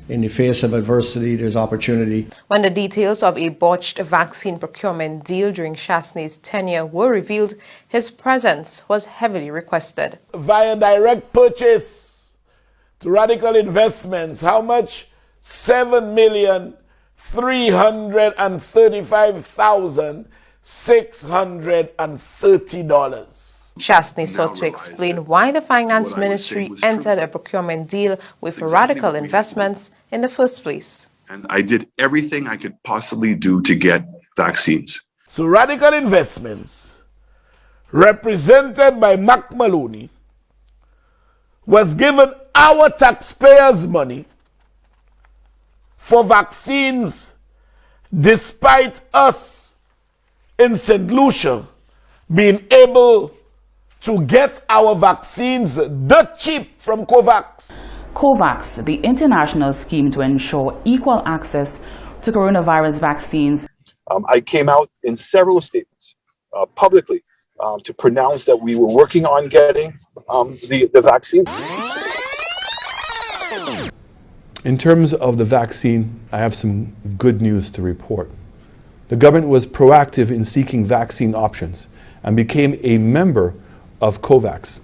In the face of adversity, there's opportunity. When the details of a botched vaccine procurement deal during CHASTANET's tenure were revealed, his presence was heavily requested. Via direct purchase to RadicaL Investments, how much? $7,335,630. CHASTANET sought to explain why the Finance Ministry entered a procurement deal with RadicaL Investments in the first place. And I did everything I could possibly do to get vaccines. So RadicaL Investments, represented by Maloney, was given our taxpayers' money for vaccines despite us in St. Lucia being able to get our vaccines dirt cheap from COVAX. COVAX, the international scheme to ensure equal access to coronavirus vaccines. I came out in several statements publicly to pronounce that we were working on getting the vaccine. In terms of the vaccine, I have some good news to report. The government was proactive in seeking vaccine options and became a member of COVAX.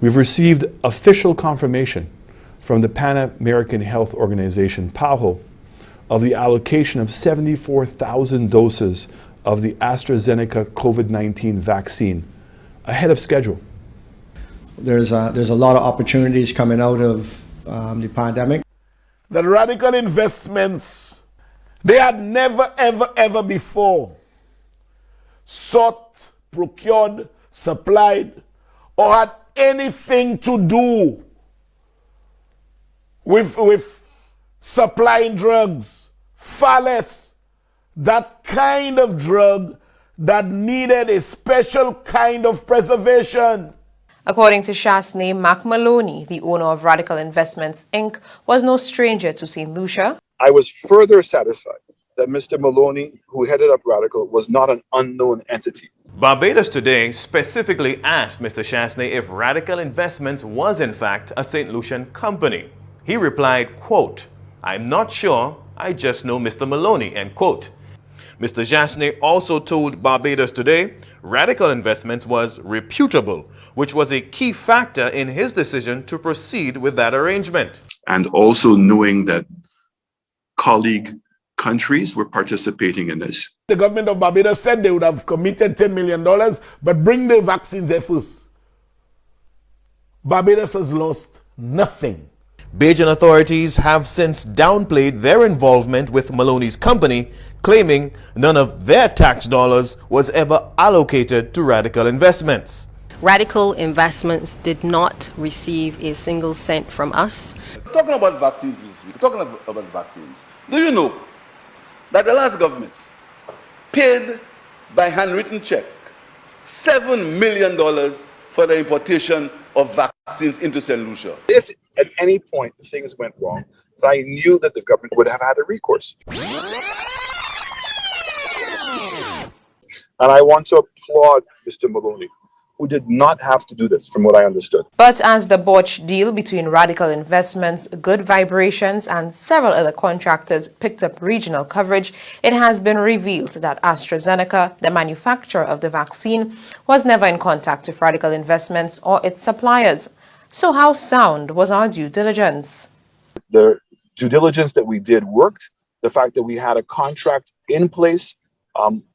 We've received official confirmation from the Pan American Health Organization, PAHO, of the allocation of 74,000 doses of the AstraZeneca COVID-19 vaccine ahead of schedule. There's a lot of opportunities coming out of the pandemic. The RadicaL Investments, they had never, ever before sought, procured, supplied, or had anything to do with supplying drugs, far less that kind of drug that needed a special kind of preservation. According to CHASTANET, Maloney, the owner of RadicaL Investments, Inc., was no stranger to St. Lucia. I was further satisfied that Mr. Maloney, who headed up RadicaL, was not an unknown entity. Barbados Today specifically asked Mr. Chastanet if RadicaL Investments was in fact a St. Lucian company. He replied, quote, "I'm not sure, I just know Mr. Maloney," end quote. Mr. Chastanet also told Barbados Today RadicaL Investments was reputable, which was a key factor in his decision to proceed with that arrangement. And also knowing that colleague countries were participating in this. The government of Barbados said they would have committed $10 million, but bring the vaccines there first. Barbados has lost nothing. Bajan authorities have since downplayed their involvement with Maloney's company, claiming none of their tax dollars was ever allocated to RadicaL Investments. RadicaL Investments did not receive a single cent from us. Talking about vaccines, do you know that the last government paid by handwritten check $7 million for the importation of vaccines into St. Lucia? If at any point things went wrong, I knew that the government would have had a recourse. And I want to applaud Mr. Maloney, who did not have to do this, from what I understood. But as the botched deal between RadicaL Investments, Good Vibrations, and several other contractors picked up regional coverage, it has been revealed that AstraZeneca, the manufacturer of the vaccine, was never in contact with RadicaL Investments or its suppliers. So how sound was our due diligence? The due diligence that we did worked. The fact that we had a contract in place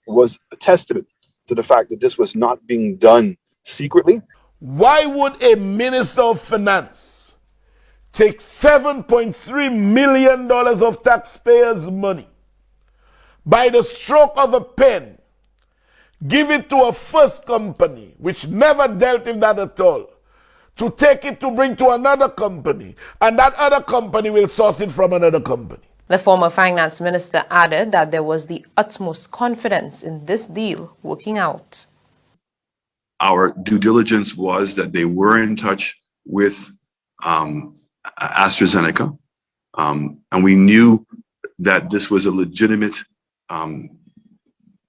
was a testament to the fact that this was not being done secretly. Why would a minister of finance take $7.3 million of taxpayers' money by the stroke of a pen, give it to a first company, which never dealt with that at all, to take it to bring to another company, and that other company will source it from another company? The former finance minister added that there was the utmost confidence in this deal working out. Our due diligence was that they were in touch with AstraZeneca, and we knew that this was a legitimate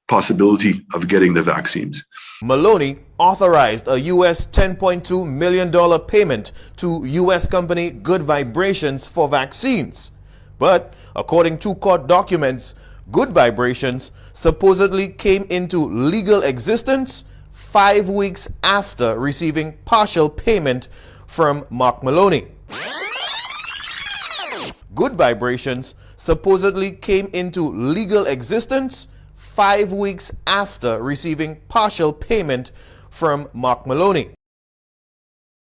possibility of getting the vaccines. Maloney authorized a U.S. $10.2 million payment to U.S. company Good Vibrations for vaccines. But according to court documents, Good Vibrations supposedly came into legal existence 5 weeks after receiving partial payment from Mark Maloney. Good Vibrations supposedly came into legal existence 5 weeks after receiving partial payment from Mark Maloney.